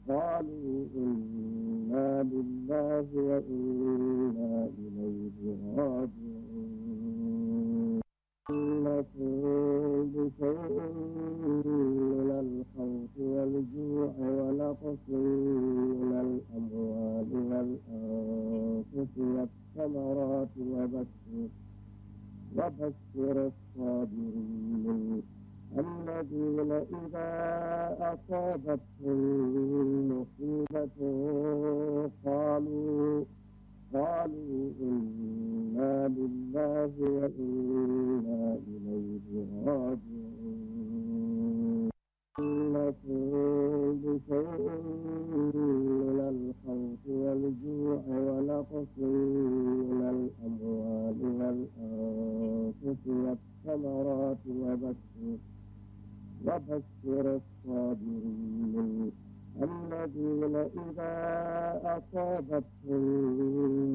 قالوا إنا لله وإنا إليه راجعون إنكم بشيء من الخوف والجوع ونقص من الأموال والأنفس والثمرات وبشر الصابرين الذين إذا أصابتهم مصيبة قالوا إنا لله وإنا إليه راجعون إنكم بشيء من الخوف والجوع ونقص من الأموال والأنفس والثمرات وبشر الصابرين الذين إذا أصابتهم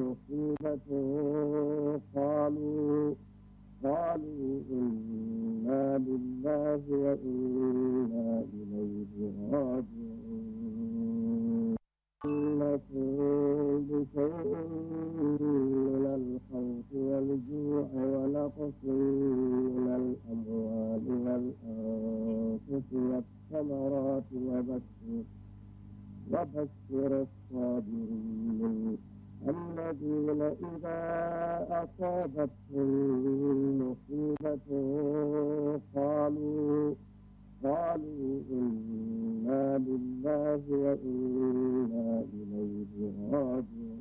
مصيبة قالوا إنا لله وإنا إليه راجعون إنكم بشيء من الخوف والجوع ونقص من الأموال والأنفس والثمرات وبشر الصابرين الذين إذا أصابتهم مصيبة قالوا إنا لله وإنا إليه راجعون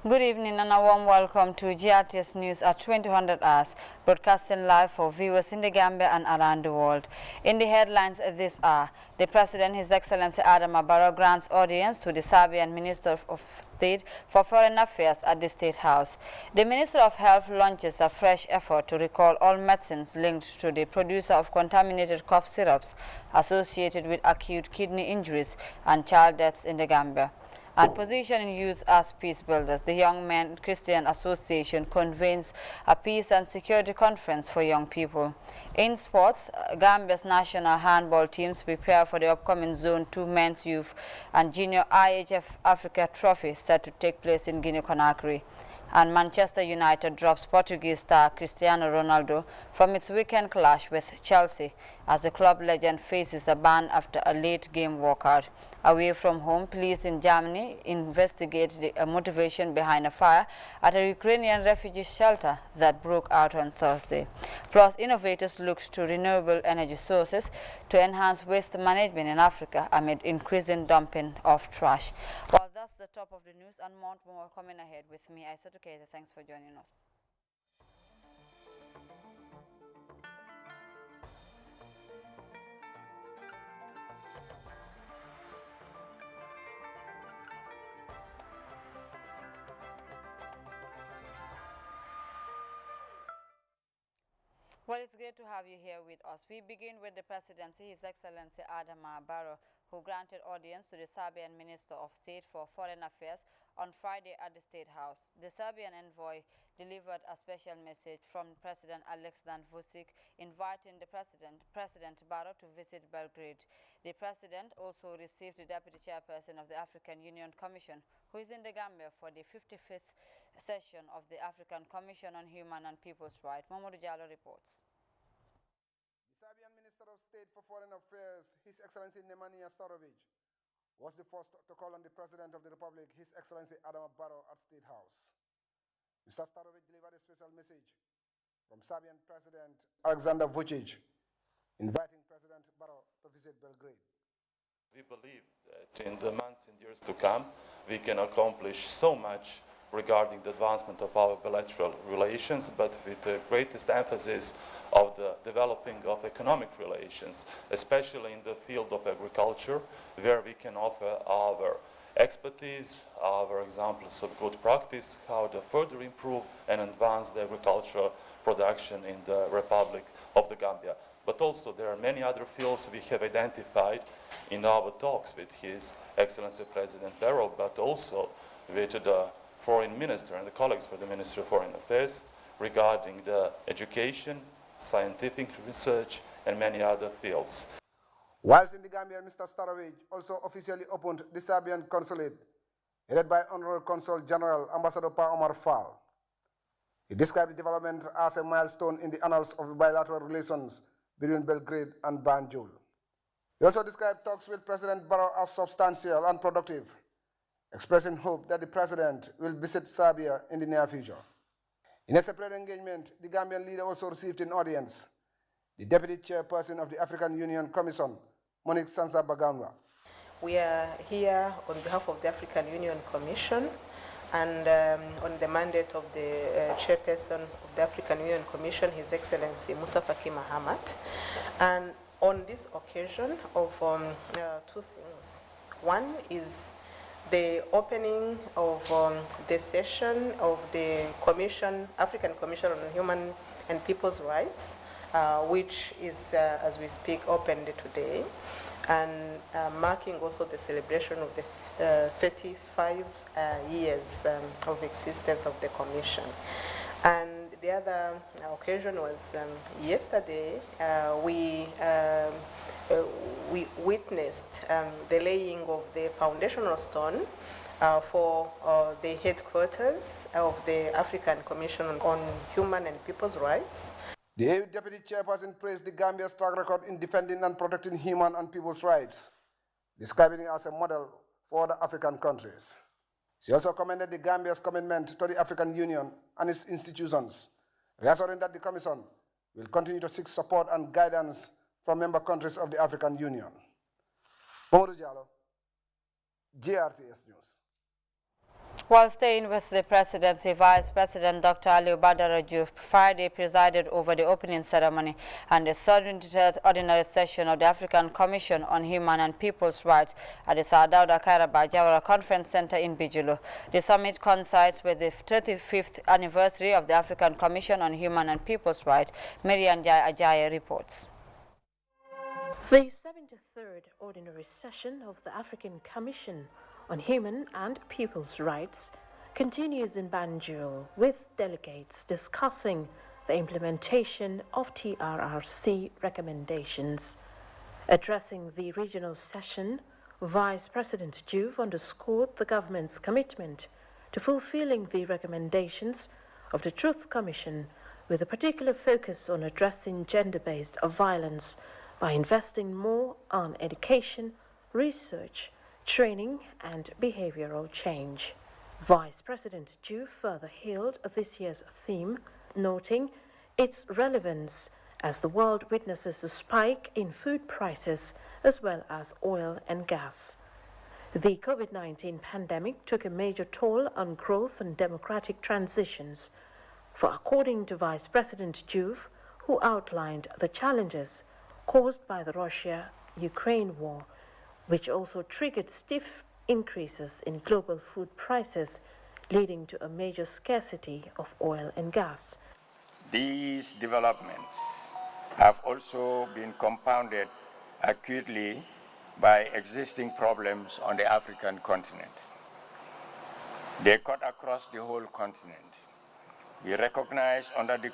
Good evening and a warm welcome to GRTS News at 2000 hours, broadcasting live for viewers in the Gambia and around the world. In the headlines this hour, the President, His Excellency Adama Barrow, grants audience to the Serbian Minister of State for Foreign Affairs at the State House. The Minister of Health launches a fresh effort to recall all medicines linked to the producer of contaminated cough syrups associated with acute kidney injuries and child deaths in the Gambia. And positioning youth as peace builders, the Young Men Christian Association convenes a peace and security conference for young people. In sports, Gambia's national handball teams prepare for the upcoming Zone 2 Men's Youth and Junior IHF Africa Trophy set to take place in Guinea-Conakry. And Manchester United drops Portuguese star Cristiano Ronaldo from its weekend clash with Chelsea as the club legend faces a ban after a late-game walkout. Away from home, police in Germany investigate the motivation behind a fire at a Ukrainian refugee shelter that broke out on Thursday. Plus, innovators looked to renewable energy sources to enhance waste management in Africa amid increasing dumping of trash. Well, that's the top of the news and more coming ahead with me. I said, okay, thanks for joining us. Well, it's great to have you here with us. We begin with the presidency, His Excellency Adama Barrow, who granted audience to the Serbian Minister of State for Foreign Affairs on Friday at the State House. The Serbian envoy delivered a special message from President Aleksandar Vučić inviting the President Barrow to visit Belgrade. The President also received the Deputy Chairperson of the African Union Commission, who is in the Gambia for the 55th session of the African Commission on Human and People's Rights. Mamadou Diallo reports. The Serbian Minister of State for Foreign Affairs, His Excellency Nemanja Starović, was the first to call on the President of the Republic, His Excellency Adama Barrow, at State House. Mr. Starović delivered a special message from Serbian President Aleksandar Vučić, inviting President Barrow to visit Belgrade. We believe that in the months and years to come, we can accomplish so much regarding the advancement of our bilateral relations, but with the greatest emphasis of the developing of economic relations, especially in the field of agriculture, where we can offer our expertise, our examples of good practice, how to further improve and advance the agricultural production in the Republic of the Gambia. But also there are many other fields we have identified in our talks with His Excellency President Barrow, but also with the Foreign Minister and the colleagues for the Ministry of Foreign Affairs regarding the education, scientific research, and many other fields. Whilst in the Gambia, Mr. Starović also officially opened the Serbian consulate, headed by Honorable Consul General Ambassador Pa Omar Fall. He described the development as a milestone in the annals of bilateral relations between Belgrade and Banjul. He also described talks with President Barrow as substantial and productive, expressing hope that the President will visit Serbia in the near future. In a separate engagement, the Gambian leader also received in audience the Deputy Chairperson of the African Union Commission, Monique Sansa Baganwa. We are here on behalf of the African Union Commission and on the mandate of the Chairperson of the African Union Commission, His Excellency Musa Faki Mahamat. And on this occasion of two things. One is the opening of the session of the African Commission on Human and People's Rights, which is, as we speak, opened today, and marking also the celebration of the 35 years of existence of the Commission. And the other occasion was yesterday. We witnessed the laying of the foundational stone for the headquarters of the African Commission on Human and People's Rights. The AU Deputy Chairperson praised the Gambia's track record in defending and protecting human and people's rights, describing it as a model for other African countries. She also commended the Gambia's commitment to the African Union and its institutions, reassuring that the Commission will continue to seek support and guidance from member countries of the African Union. Mamadou Diallo, GRTS News. While staying with the presidency, Vice President Dr. Aliou Badara Diouf Friday presided over the opening ceremony and the 73rd Ordinary Session of the African Commission on Human and People's Rights at the Sadauda Kairaba Jawara Conference Center in Bijulu. The summit coincides with the 35th anniversary of the African Commission on Human and People's Rights. Marian Jai Ajayi reports. The 73rd Ordinary Session of the African Commission on Human and People's Rights continues in Banjul, with delegates discussing the implementation of TRRC recommendations. Addressing the regional session, Vice President Diouf underscored the government's commitment to fulfilling the recommendations of the Truth Commission, with a particular focus on addressing gender-based violence by investing more on education, research, training and behavioral change. Vice President Ju further hailed this year's theme, noting its relevance as the world witnesses a spike in food prices as well as oil and gas. The COVID-19 pandemic took a major toll on growth and democratic transitions, for according to Vice President Ju, who outlined the challenges caused by the Russia-Ukraine war, which also triggered stiff increases in global food prices, leading to a major scarcity of oil and gas. These developments have also been compounded acutely by existing problems on the African continent. They cut across the whole continent. We recognize under the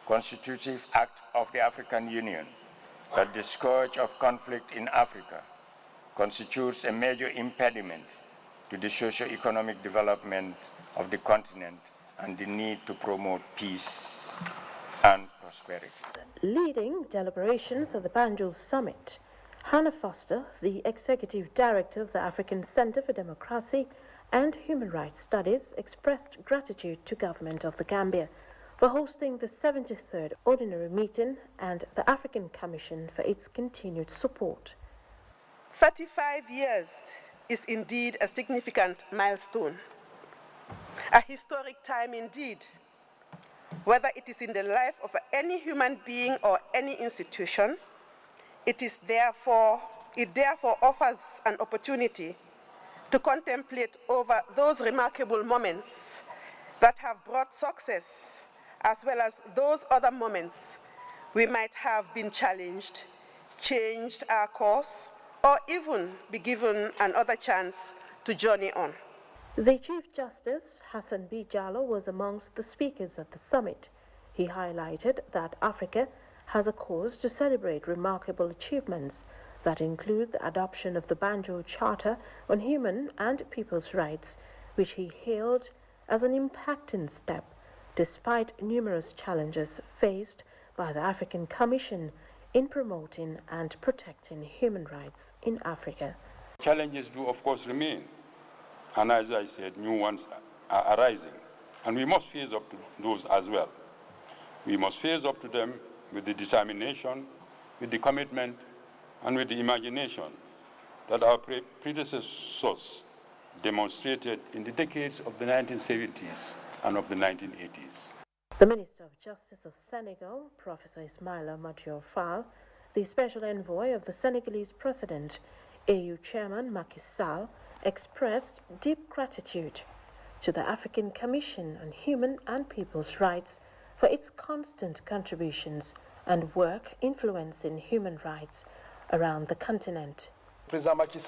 Constitutive Act of the African Union that the scourge of conflict in Africa constitutes a major impediment to the socio-economic development of the continent and the need to promote peace and prosperity. Leading deliberations at the Banjul Summit, Hannah Foster, the Executive Director of the African Center for Democracy and Human Rights Studies, expressed gratitude to Government of the Gambia for hosting the 73rd Ordinary Meeting and the African Commission for its continued support. 35 years is indeed a significant milestone, a historic time indeed, whether it is in the life of any human being or any institution. It therefore offers an opportunity to contemplate over those remarkable moments that have brought success, as well as those other moments we might have been challenged, changed our course, or even be given another chance to journey on. The Chief Justice, Hassan B. Jallow, was amongst the speakers at the summit. He highlighted that Africa has a cause to celebrate remarkable achievements that include the adoption of the Banjul Charter on Human and People's Rights, which he hailed as an impacting step, despite numerous challenges faced by the African Commission in promoting and protecting human rights in Africa. Challenges do, of course, remain. And as I said, new ones are arising. And we must face up to those as well. We must face up to them with the determination, with the commitment, and with the imagination that our predecessors demonstrated in the decades of the 1970s and of the 1980s. The Minister of Justice of Senegal, Professor Ismaila Madior Fall, the Special Envoy of the Senegalese President, AU Chairman Macky Sall, expressed deep gratitude to the African Commission on Human and People's Rights for its constant contributions and work influencing human rights around the continent. President Macky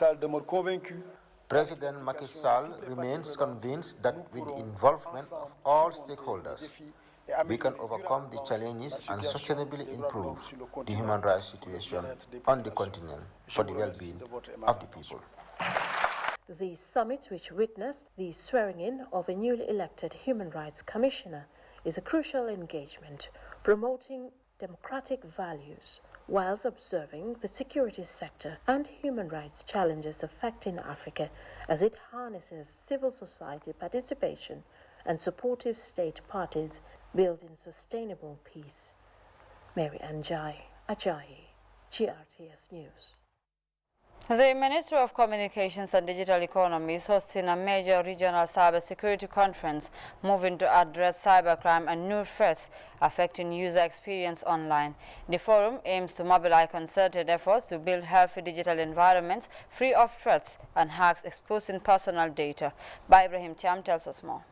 Sall remains convinced that with the involvement of all stakeholders, we can overcome the challenges and sustainably improve the human rights situation on the continent for the well-being of the people. The summit, which witnessed the swearing-in of a newly elected Human Rights Commissioner, is a crucial engagement promoting democratic values whilst observing the security sector and human rights challenges affecting Africa as it harnesses civil society participation and supportive state parties building sustainable peace. Mary Ajayi, GRTS News. The Ministry of Communications and Digital Economy is hosting a major regional cybersecurity conference moving to address cybercrime and new threats affecting user experience online. The forum aims to mobilize concerted efforts to build healthy digital environments free of threats and hacks exposing personal data. By Ibrahim Cham tells us more.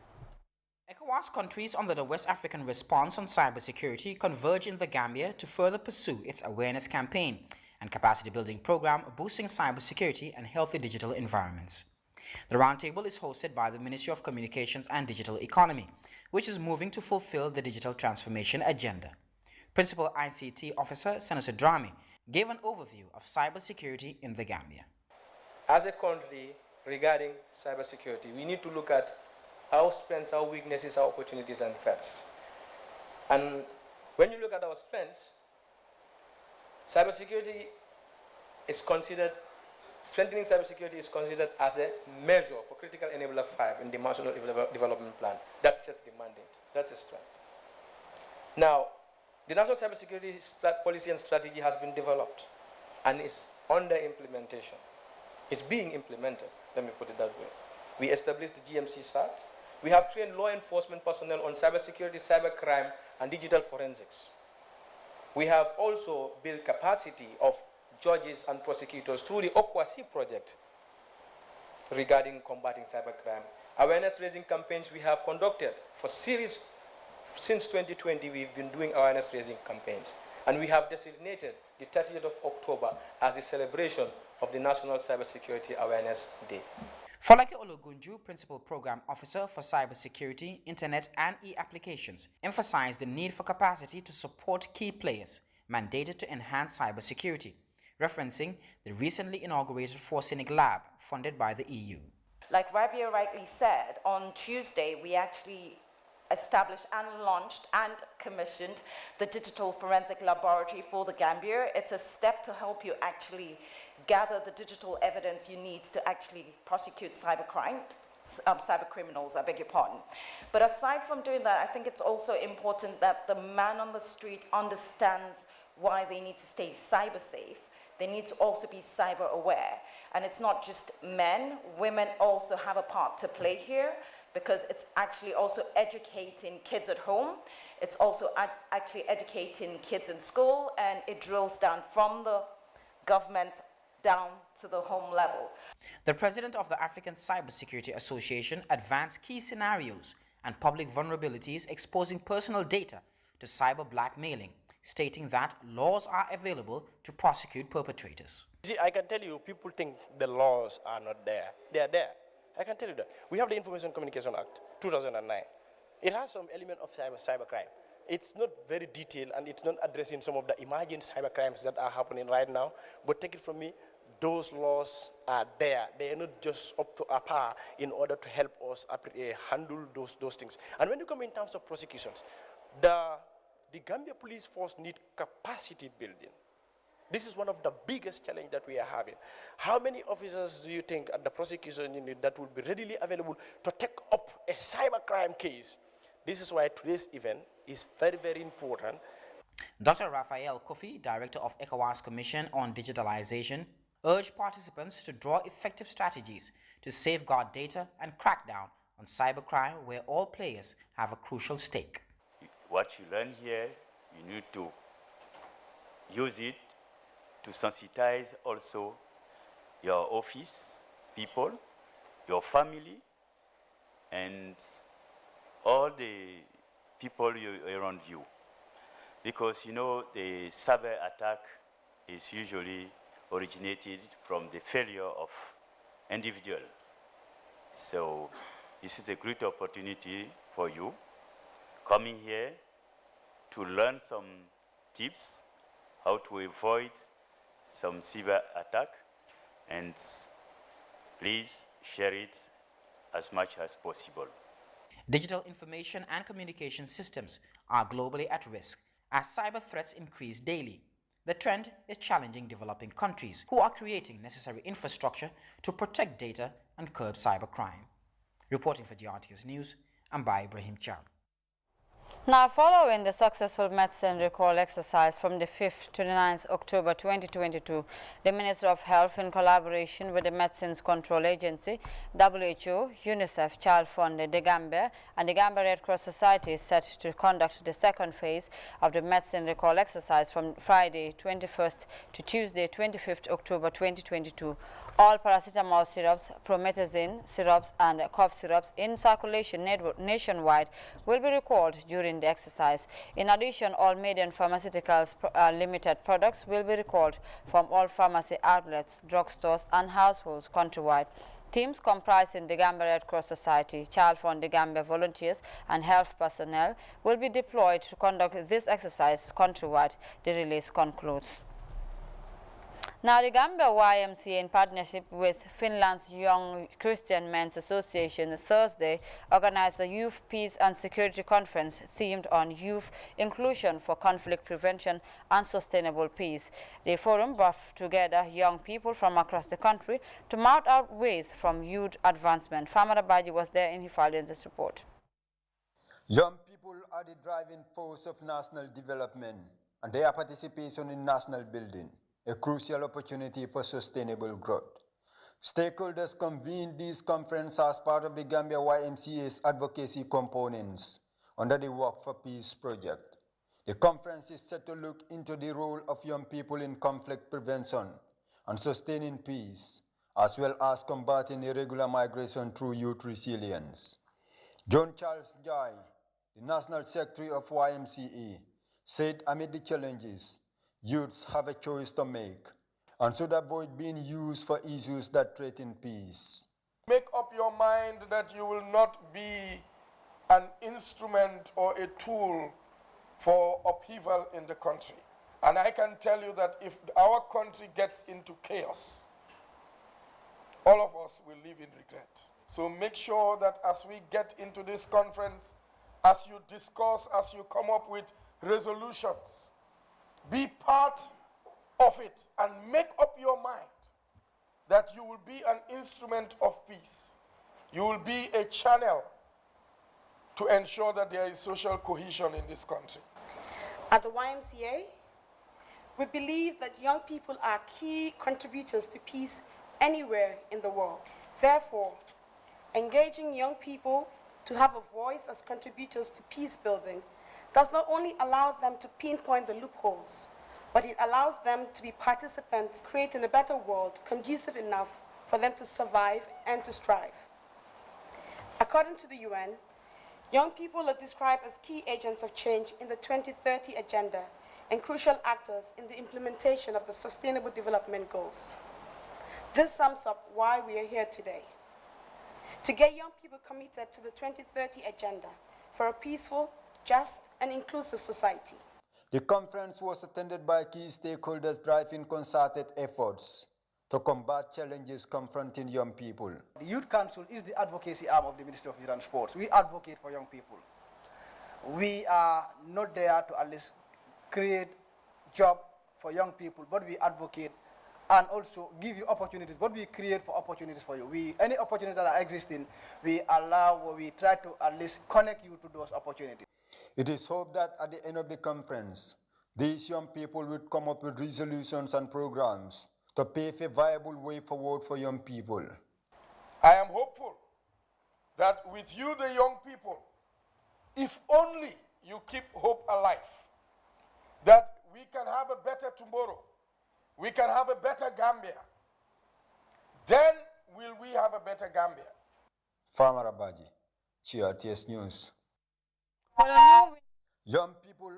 ECOWAS countries under the West African Response on Cybersecurity converge in the Gambia to further pursue its awareness campaign and capacity building program boosting cybersecurity and healthy digital environments. The roundtable is hosted by the Ministry of Communications and Digital Economy, which is moving to fulfill the digital transformation agenda. Principal ICT Officer Senator Drame gave an overview of cybersecurity in the Gambia. As a country, regarding cybersecurity, we need to look at our strengths, our weaknesses, our opportunities and threats. And when you look at our strengths, cybersecurity is considered, strengthening cybersecurity is considered as a measure for critical enabler 5 in the National Development Plan. That sets the mandate. That's a strength. Now, the National Cybersecurity Policy and Strategy has been developed and is under implementation. It's being implemented, let me put it that way. We established the GMC SAT. We have trained law enforcement personnel on cybersecurity, cybercrime, and digital forensics. We have also built capacity of judges and prosecutors through the OKWASI project regarding combating cybercrime. Awareness-raising campaigns we have conducted for series. Since 2020, we've been doing awareness-raising campaigns. And we have designated the 30th of October as the celebration of the National Cybersecurity Awareness Day. Folake Ologunju, Principal Program Officer for Cybersecurity, Internet and E-Applications, emphasized the need for capacity to support key players mandated to enhance cybersecurity, referencing the recently inaugurated Forsynic Lab funded by the EU. Like Rabia rightly said, on Tuesday we actually established and launched and commissioned the Digital Forensic Laboratory for the Gambia. It's a step to help you actually gather the digital evidence you need to actually prosecute cybercrimes, cyber criminals, I beg your pardon. But aside from doing that, I think it's also important that the man on the street understands why they need to stay cyber safe. They need to also be cyber aware. And it's not just men, women also have a part to play here, because it's actually also educating kids at home. It's also actually educating kids in school, and it drills down from the government down to the home level. The president of the African Cybersecurity Association advanced key scenarios and public vulnerabilities exposing personal data to cyber blackmailing, stating that laws are available to prosecute perpetrators. See, I can tell you, people think the laws are not there. They are there. I can tell you that. We have the Information Communication Act, 2009. It has some element of cybercrime. It's not very detailed, and it's not addressing some of the emerging cybercrimes that are happening right now. But take it from me, those laws are there. They are not just up to a par in order to help us handle those things. And when you come in terms of prosecutions, the Gambia Police Force needs capacity building. This is one of the biggest challenges that we are having. How many officers do you think at the prosecution unit that will be readily available to take up a cybercrime case? This is why today's event is very, very important. Dr. Raphael Kofi, Director of ECOWAS Commission on Digitalization, urged participants to draw effective strategies to safeguard data and crack down on cybercrime, where all players have a crucial stake. What you learn here, you need to use it to sensitize also your office people, your family, and all the people around you. Because, you know, the cyber attack is usually originated from the failure of individual. So this is a great opportunity for you coming here to learn some tips how to avoid some cyber attack, and please share it as much as possible. Digital information and communication systems are globally at risk as cyber threats increase daily. The trend is challenging developing countries who are creating necessary infrastructure to protect data and curb cybercrime. Reporting for GRTS News, I'm by Ibrahim Chab. Now, following the successful medicine recall exercise from the 5th to the 9th October 2022, the Minister of Health, in collaboration with the Medicines Control Agency, WHO, UNICEF, Child Fund, the Gambia, and the Gambia Red Cross Society, is set to conduct the second phase of the medicine recall exercise from Friday 21st to Tuesday 25th October 2022. All paracetamol syrups, promethazine syrups, and cough syrups in circulation nationwide will be recalled during the exercise. In addition, all Median Pharmaceuticals Limited products will be recalled from all pharmacy outlets, drugstores, and households countrywide. Teams comprising the Gambia Red Cross Society, Child Fund, the Gambia volunteers, and health personnel will be deployed to conduct this exercise countrywide, the release concludes. Now, the Gambia YMCA, in partnership with Finland's Young Christian Men's Association, Thursday organized a Youth Peace and Security Conference themed on youth inclusion for conflict prevention and sustainable peace. The forum brought together young people from across the country to mount out ways from youth advancement. Famara Baji was there in Hifaldian's report. Young people are the driving force of national development, and their participation in national building a crucial opportunity for sustainable growth. Stakeholders convened this conference as part of the Gambia YMCA's advocacy components under the Work for Peace project. The conference is set to look into the role of young people in conflict prevention and sustaining peace, as well as combating irregular migration through youth resilience. John Charles Jai, the National Secretary of YMCA, said amid the challenges, youths have a choice to make and should avoid being used for issues that threaten peace. Make up your mind that you will not be an instrument or a tool for upheaval in the country. And I can tell you that if our country gets into chaos, all of us will live in regret. So make sure that as we get into this conference, as you discuss, as you come up with resolutions, be part of it and make up your mind that you will be an instrument of peace. You will be a channel to ensure that there is social cohesion in this country. At the YMCA, we believe that young people are key contributors to peace anywhere in the world. Therefore, engaging young people to have a voice as contributors to peace building does not only allow them to pinpoint the loopholes, but it allows them to be participants creating a better world conducive enough for them to survive and to strive. According to the UN, young people are described as key agents of change in the 2030 agenda and crucial actors in the implementation of the Sustainable Development Goals. This sums up why we are here today. To get young people committed to the 2030 agenda for a peaceful, just, and inclusive society. The conference was attended by key stakeholders driving concerted efforts to combat challenges confronting young people. The Youth Council is the advocacy arm of the Ministry of Youth and Sports. We advocate for young people. We are not there to at least create jobs for young people, but we advocate and also give you opportunities, but we create for opportunities for you. Any opportunities that are existing, we try to at least connect you to those opportunities. It is hoped that at the end of the conference, these young people would come up with resolutions and programs to pave a viable way forward for young people. I am hopeful that with you, the young people, if only you keep hope alive, that we can have a better tomorrow, we can have a better Gambia, then will we have a better Gambia. Farmer Abaji, CRTS News. Young people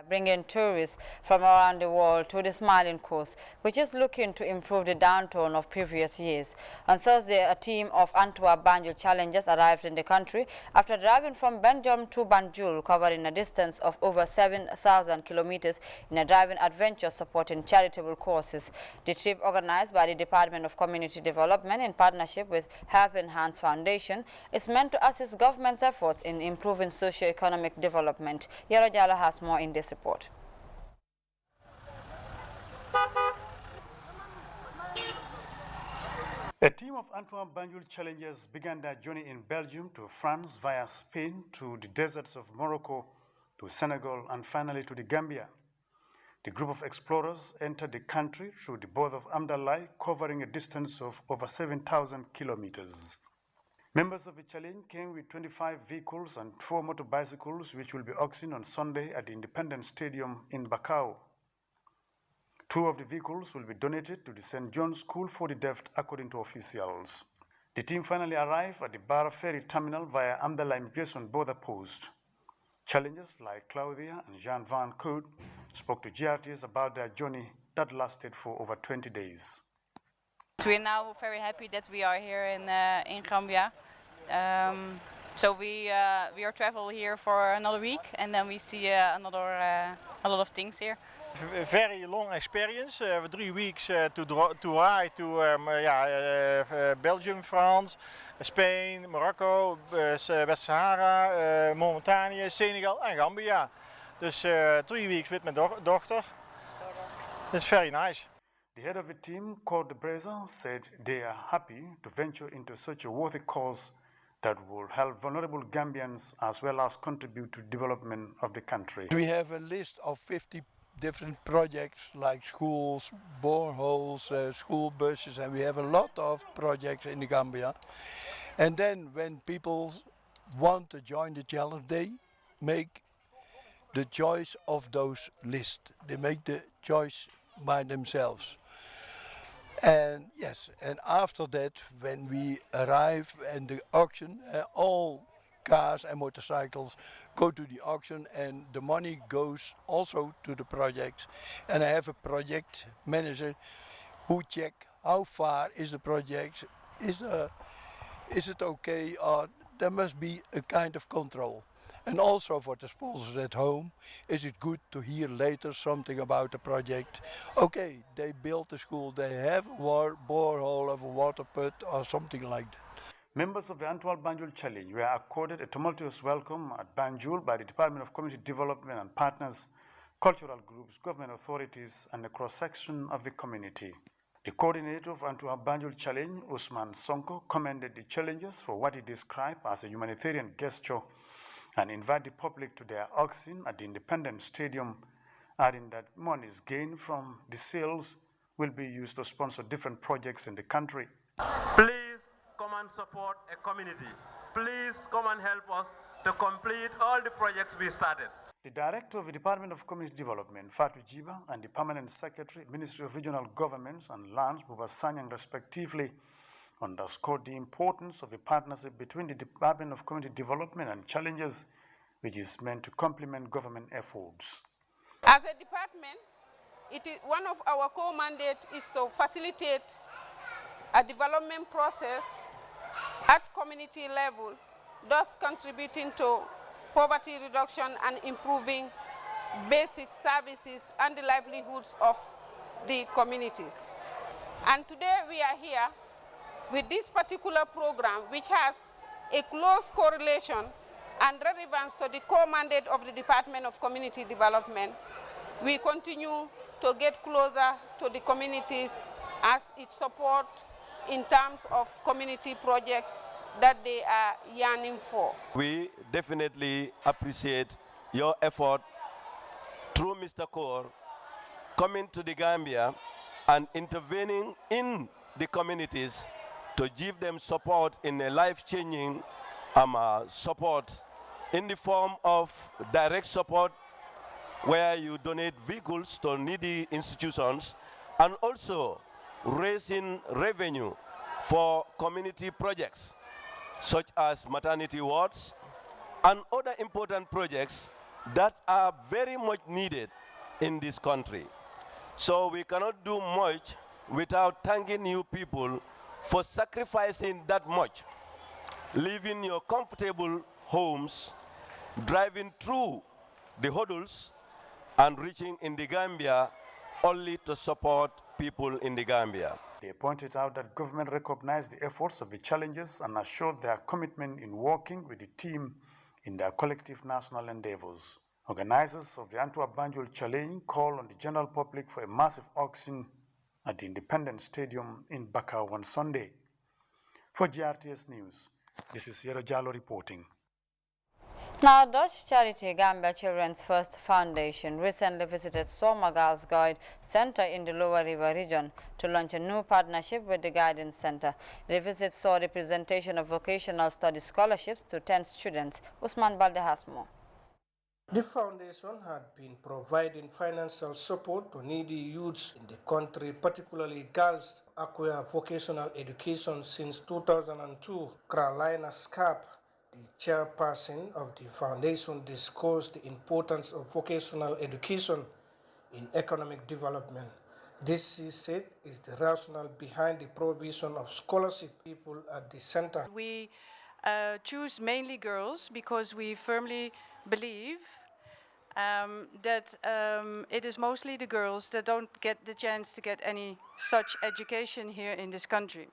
bringing tourists from around the world to the Smiling Coast, which is looking to improve the downturn of previous years. On Thursday, a team of Antwerp-Banjul challengers arrived in the country after driving from Benjam to Banjul, covering a distance of over 7,000 kilometers in a driving adventure supporting charitable causes. The trip, organized by the Department of Community Development in partnership with Helping Hands Foundation, is meant to assist government's efforts in improving socio-economic development. Yaro Jala has more in this report. A team of Antwerp-Banjul challengers began their journey in Belgium to France via Spain to the deserts of Morocco to Senegal and finally to the Gambia. The group of explorers entered the country through the border of Amdalai, covering a distance of over 7,000 kilometers. Members of the challenge came with 25 vehicles and 4 motorbicycles, which will be auctioned on Sunday at the Independence Stadium in Bakau. 2 of the vehicles will be donated to the St. John's School for the Deaf, according to officials. The team finally arrived at the Barra Ferry Terminal via Amdala Immigration Border Post. Challengers like Claudia and Jean Van Coot spoke to GRTS about their journey that lasted for over 20 days. We're now very happy that we are here in Gambia. So we are travel here for another week, and then we see another a lot of things here. Very long experience. 3 weeks to ride to Belgium, France, Spain, Morocco, West Sahara, Mauritanië, Senegal en Gambia. Dus 3 weeks with my daughter. It's very nice. The head of the team, Cor de Breza, said they are happy to venture into such a worthy cause that will help vulnerable Gambians as well as contribute to development of the country. We have a list of 50 different projects like schools, boreholes, school buses, and we have a lot of projects in the Gambia. And then when people want to join the challenge, they make the choice of those lists. They make the choice by themselves. And yes, and after that, when we arrive in the auction, all cars and motorcycles go to the auction and the money goes also to the projects. And I have a project manager who check how far is the project, is it okay, or there must be a kind of control. And also for the sponsors at home, is it good to hear later something about the project? Okay, they built a school, they have a borehole of a water put or something like that. Members of the Antwal Banjul Challenge were accorded a tumultuous welcome at Banjul by the Department of Community Development and partners, cultural groups, government authorities, and the cross-section of the community. The coordinator of Antwal Banjul Challenge, Usman Sonko, commended the challengers for what he described as a humanitarian gesture and invite the public to their auction at the Independence Stadium, adding that monies gained from the sales will be used to sponsor different projects in the country. Please come and support a community. Please come and help us to complete all the projects we started. The Director of the Department of Community Development, Fatou Jiba, and the Permanent Secretary, Ministry of Regional Governments and Lands, Buba Sanyang, respectively, underscored the importance of the partnership between the Department of Community Development and challengers, which is meant to complement government efforts. As a department, one of our core mandates is to facilitate a development process at community level, thus contributing to poverty reduction and improving basic services and the livelihoods of the communities. And today we are here with this particular program, which has a close correlation and relevance to the core mandate of the Department of Community Development. We continue to get closer to the communities as it support in terms of community projects that they are yearning for. We definitely appreciate your effort through Mr. Kaur coming to the Gambia and intervening in the communities to give them support in a life-changing support in the form of direct support where you donate vehicles to needy institutions and also raising revenue for community projects such as maternity wards and other important projects that are very much needed in this country. So we cannot do much without thanking you people for sacrificing that much, leaving your comfortable homes, driving through the hurdles, and reaching in the Gambia only to support people in the Gambia. They pointed out that government recognized the efforts of the challengers and assured their commitment in working with the team in their collective national endeavors. Organizers of the Antwerp Banjul Challenge call on the general public for a massive auction at the Independence Stadium in Bakau on Sunday. For GRTS News, this is Yero Jallo reporting. Now, Dutch charity Gambia Children's First Foundation recently visited Somagal's Guide Center in the Lower River region to launch a new partnership with the Guidance Center. The visit saw the presentation of vocational study scholarships to 10 students. Usman Balde has more. The foundation had been providing financial support to needy youths in the country, particularly girls, acquire vocational education since 2002. Carolina Scarp, the chairperson of the foundation, discussed the importance of vocational education in economic development. This, she said, is the rationale behind the provision of scholarship people at the center. We choose mainly girls because we firmly believe that it is mostly the girls that don't get the chance to get any such education here in this country.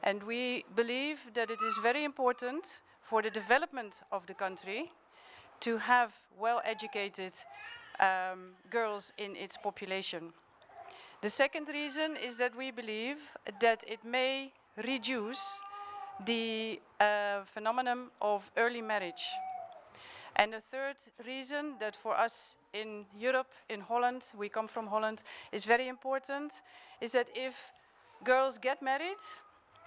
And we believe that it is very important for the development of the country to have well-educated girls in its population. The second reason is that we believe that it may reduce the phenomenon of early marriage. And the third reason that for us in Europe, in Holland, we come from Holland, is very important, is that if girls get married,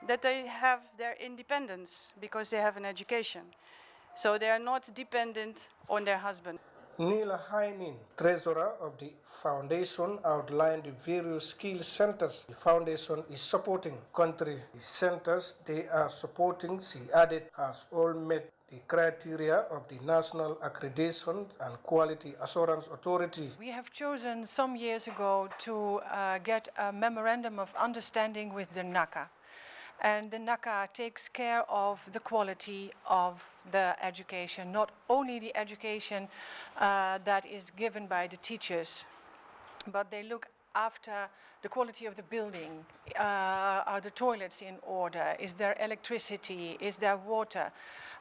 that they have their independence because they have an education. So they are not dependent on their husband. Neela Hainin, treasurer of the foundation, outlined the various skill centers the foundation is supporting. Country centers they are supporting, she added, has all met the criteria of the National Accreditation and Quality Assurance Authority. We have chosen some years ago to get a memorandum of understanding with the NACA. And the NACA takes care of the quality of the education, not only the education that is given by the teachers, but they look after the quality of the building. Are the toilets in order? Is there electricity? Is there water?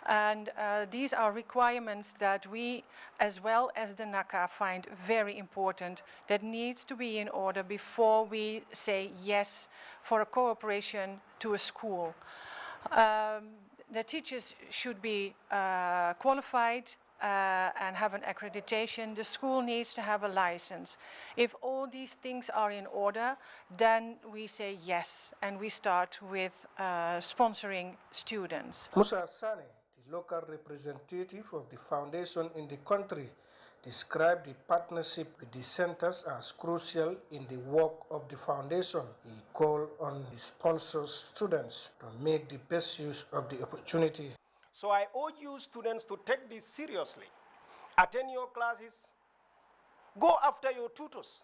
And these are requirements that we, as well as the NACA, find very important, that needs to be in order before we say yes for a cooperation to a school. The teachers should be qualified and have an accreditation. The school needs to have a license. If all these things are in order, then we say yes, and we start with sponsoring students. Musa Sane, the local representative of the foundation in the country, described the partnership with the centers as crucial in the work of the foundation. He called on the sponsors students to make the best use of the opportunity. So I urge you students to take this seriously. Attend your classes, go after your tutors,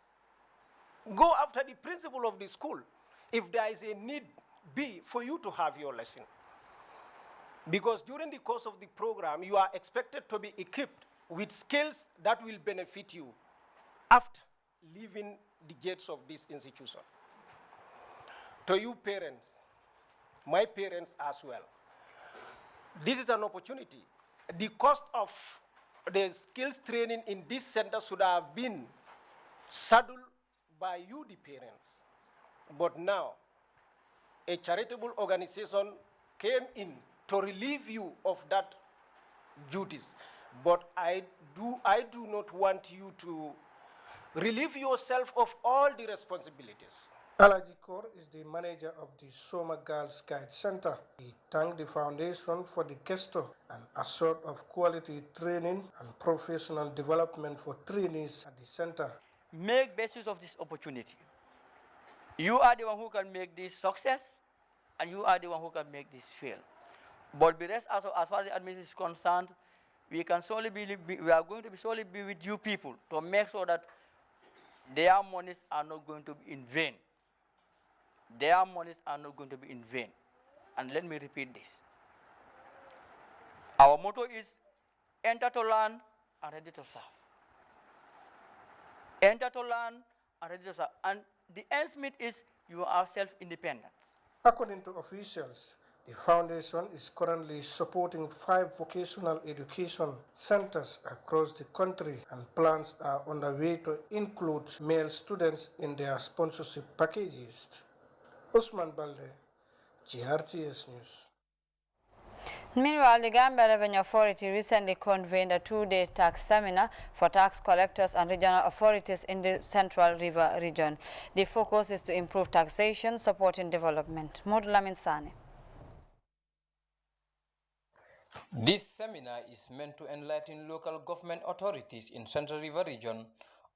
go after the principal of the school if there is a need be for you to have your lesson. Because during the course of the program, you are expected to be equipped with skills that will benefit you after leaving the gates of this institution. To you parents, my parents as well, this is an opportunity. The cost of the skills training in this center should have been saddled by you, the parents. But now, a charitable organization came in to relieve you of that duties. But I do not want you to relieve yourself of all the responsibilities. Alaji Kaur is the manager of the Soma Girls Guide Center. He thanked the foundation for the gesture and assured of quality training and professional development for trainees at the center. Make best use of this opportunity. You are the one who can make this success, and you are the one who can make this fail. But the rest, as far as the administration is concerned, we are going to be solely be with you people to make sure that their monies are not going to be in vain. Their monies are not going to be in vain. And let me repeat this. Our motto is enter to learn and ready to serve. Enter to learn and ready to serve. And the end meet is you are self-independent. According to officials, the foundation is currently supporting 5 vocational education centers across the country, and plans are underway to include male students in their sponsorship packages. Usman Balde, GRTS News. Meanwhile, the Gambia Revenue Authority recently convened a 2-day tax seminar for tax collectors and regional authorities in the Central River region. The focus is to improve taxation, supporting development. Modulamin Sane. This seminar is meant to enlighten local government authorities in Central River region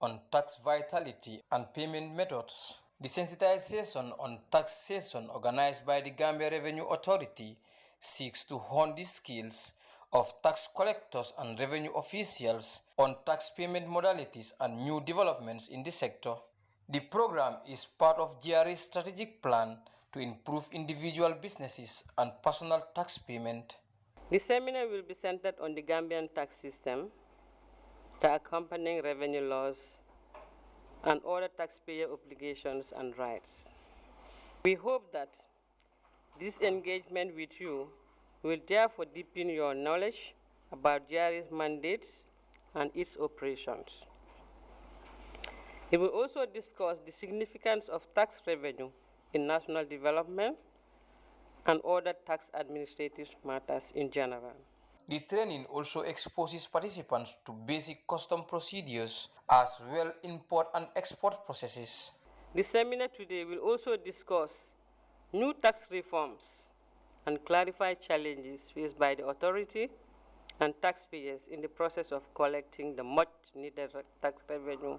on tax vitality and payment methods. The sensitization on taxation organized by the Gambia Revenue Authority seeks to hone the skills of tax collectors and revenue officials on tax payment modalities and new developments in the sector. The program is part of GRA's strategic plan to improve individual businesses and personal tax payment. The seminar will be centered on the Gambian tax system, the accompanying revenue laws, and other taxpayer obligations and rights. We hope that this engagement with you will therefore deepen your knowledge about GRA's mandates and its operations. It will also discuss the significance of tax revenue in national development and other tax administrative matters in general. The training also exposes participants to basic custom procedures as well import and export processes. The seminar today will also discuss new tax reforms and clarify challenges faced by the authority and taxpayers in the process of collecting the much-needed tax revenue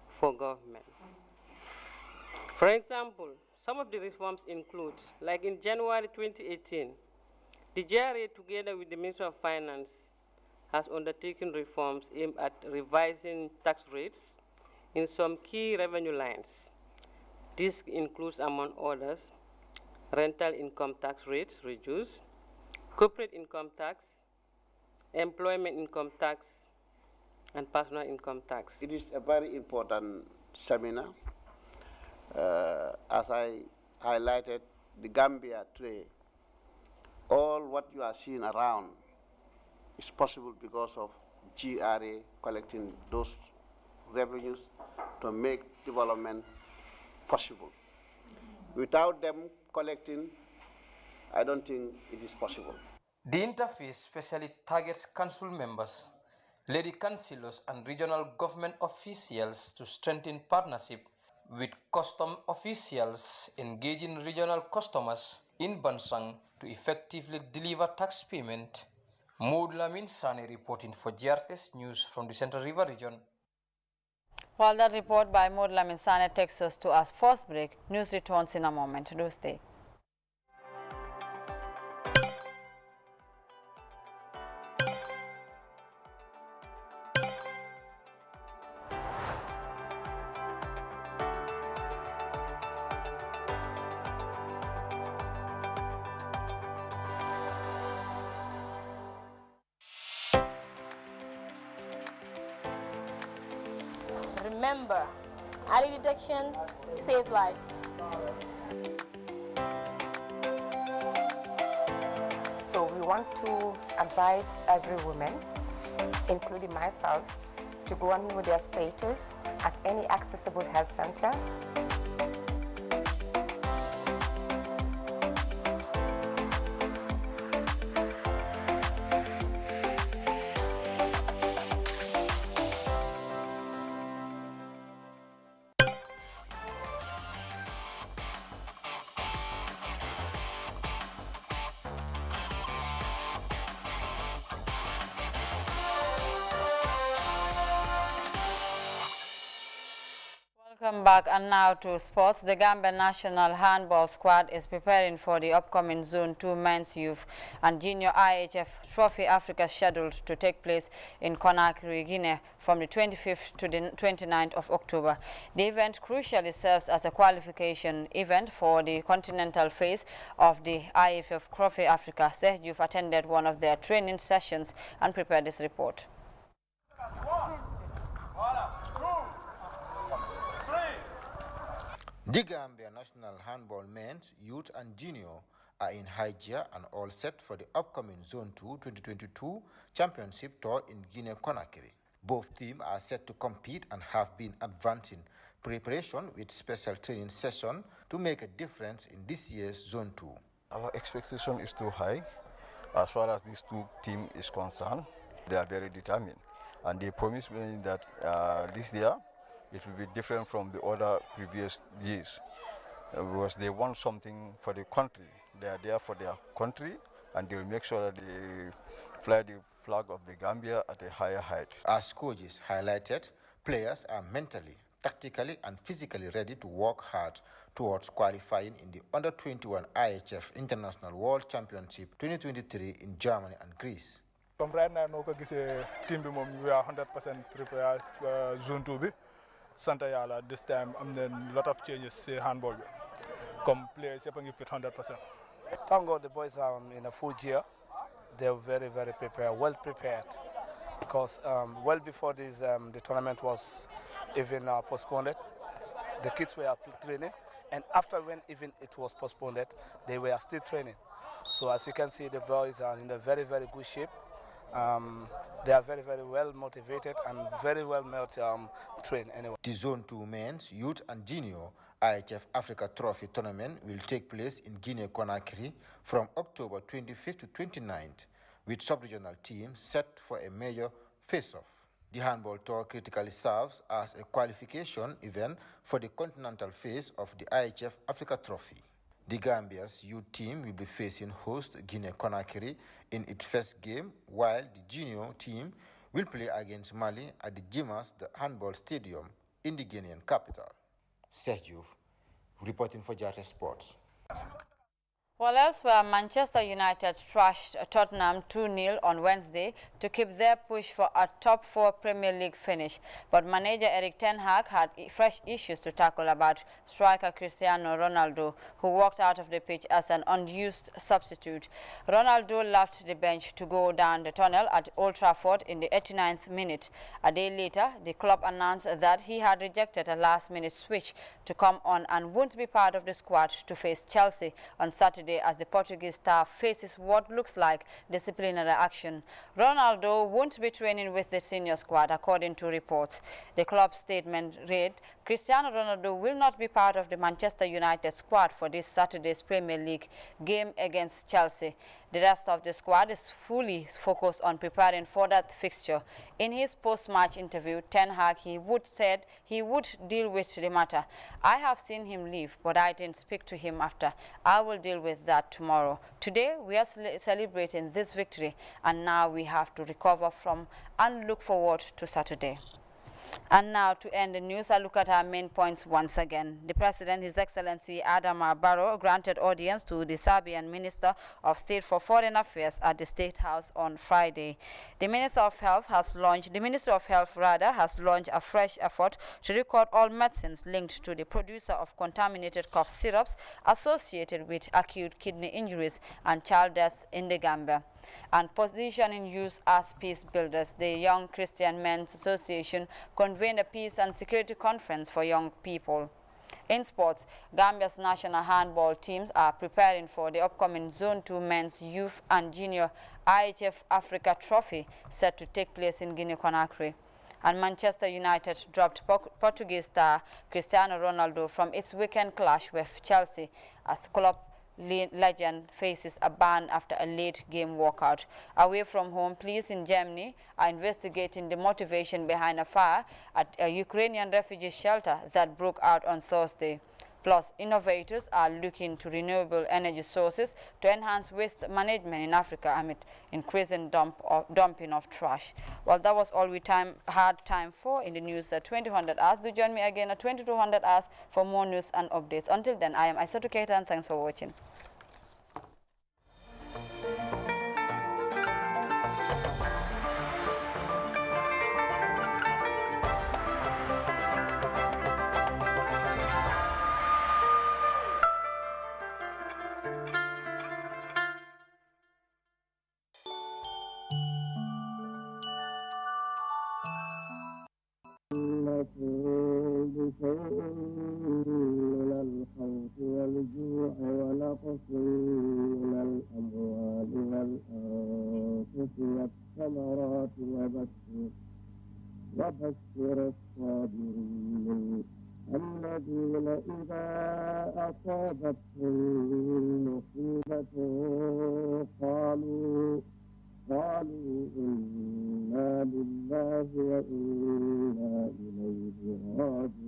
for government. For example, some of the reforms include, like in January 2018, the GRA, together with the Ministry of Finance, has undertaken reforms aimed at revising tax rates in some key revenue lines. This includes, among others, rental income tax rates reduced, corporate income tax, employment income tax, and personal income tax. It is a very important seminar. As I highlighted, the Gambia today, all what you are seeing around is possible because of GRA collecting those revenues to make development possible. Without them collecting, I don't think it is possible. The interface specially targets council members, lady councillors, and regional government officials to strengthen partnership with custom officials engaging regional customers in Bansang to effectively deliver tax payment. Maud Lamin Sane reporting for GRTS News from the Central River Region. While that report by Maud Lamin Sane takes us to our first break, news returns in a moment. Do stay. Remember, early detections save lives. So we want to advise every woman, including myself, to go and know their status at any accessible health center. Welcome back, and now to sports. The Gambia national handball squad is preparing for the upcoming Zone 2 Men's Youth and Junior IHF Trophy Africa scheduled to take place in Conakry, Guinea from the 25th to the 29th of October. The event crucially serves as a qualification event for the continental phase of the IHF Trophy Africa. Seh Youth attended one of their training sessions and prepared this report. The Gambia National Handball Men's, Youth and Junior are in high gear and all set for the upcoming Zone 2 2022 Championship Tour in Guinea-Conakry. Both teams are set to compete and have been advancing preparation with special training session to make a difference in this year's Zone 2. Our expectation is too high. As far as these two teams is concerned, they are very determined. And they promise me that this year, it will be different from the other previous years because they want something for the country. They are there for their country and they will make sure that they fly the flag of the Gambia at a higher height. As coaches highlighted, players are mentally, tactically and physically ready to work hard towards qualifying in the Under-21 IHF International World Championship 2023 in Germany and Greece. Right now, team we are 100% prepared Zone 2. Santa Yala, this time a lot of changes in handball. Come players, you fit 100%. Thank God the boys are in a full gear. They're very, very prepared, well prepared. because well before this, the tournament was even postponed. The kids were training, and after when even it was postponed, they were still training. So as you can see, the boys are in a very, very good shape. They are very, very well motivated and very well trained anyway. The Zone 2 Men's, Youth and Junior IHF Africa Trophy Tournament will take place in Guinea-Conakry from October 25th to 29th, with sub-regional teams set for a major face-off. The handball tour critically serves as a qualification event for the continental phase of the IHF Africa Trophy. The Gambia's youth team will be facing host Guinea-Conakry in its first game, while the junior team will play against Mali at the Jimas, the handball stadium in the Guinean capital. Sergio, reporting for Jarte Sports. Well, elsewhere, Manchester United thrashed Tottenham 2-0 on Wednesday to keep their push for a top 4 Premier League finish. But manager Erik ten Hag had fresh issues to tackle about striker Cristiano Ronaldo, who walked out of the pitch as an unused substitute. Ronaldo left the bench to go down the tunnel at Old Trafford in the 89th minute. A day later, the club announced that he had rejected a last-minute switch to come on and won't be part of the squad to face Chelsea on Saturday, as the Portuguese star faces what looks like disciplinary action. Ronaldo won't be training with the senior squad, according to reports. The club statement read, Cristiano Ronaldo will not be part of the Manchester United squad for this Saturday's Premier League game against Chelsea. The rest of the squad is fully focused on preparing for that fixture. In his post-match interview, Ten Hag said he would deal with the matter. I have seen him leave, but I didn't speak to him after. I will deal with that tomorrow. Today, we are celebrating this victory, and now we have to recover from and look forward to Saturday. And now, to end the news, I look at our main points once again. The President, His Excellency Adama Barrow, granted audience to the Serbian Minister of State for Foreign Affairs at the State House on Friday. The Minister of Health has launched a fresh effort to record all medicines linked to the producer of contaminated cough syrups associated with acute kidney injuries and child deaths in the Gambia. And positioning youth as peace builders, the Young Christian Men's Association convened a peace and security conference for young people. In sports, Gambia's national handball teams are preparing for the upcoming Zone 2 Men's Youth and Junior IHF Africa Trophy set to take place in Guinea-Conakry. And Manchester United dropped Portuguese star Cristiano Ronaldo from its weekend clash with Chelsea as club legend faces a ban after a late game walkout. Away from home, police in Germany are investigating the motivation behind a fire at a Ukrainian refugee shelter that broke out on Thursday. Plus, innovators are looking to renewable energy sources to enhance waste management in Africa amid increasing dumping of trash. Well, that was all we had time for in the news at 2000 hours. Do join me again at 2200 hours for more news and updates. Until then, I am Aissatou Keita, and thanks for watching. من الخوف والجوع ونقص من الأموال والأنفس والثمرات وبشر الصابرين الذين إذا أصابتهم مصيبة قالوا إنا لله وإنا إليه راجعون.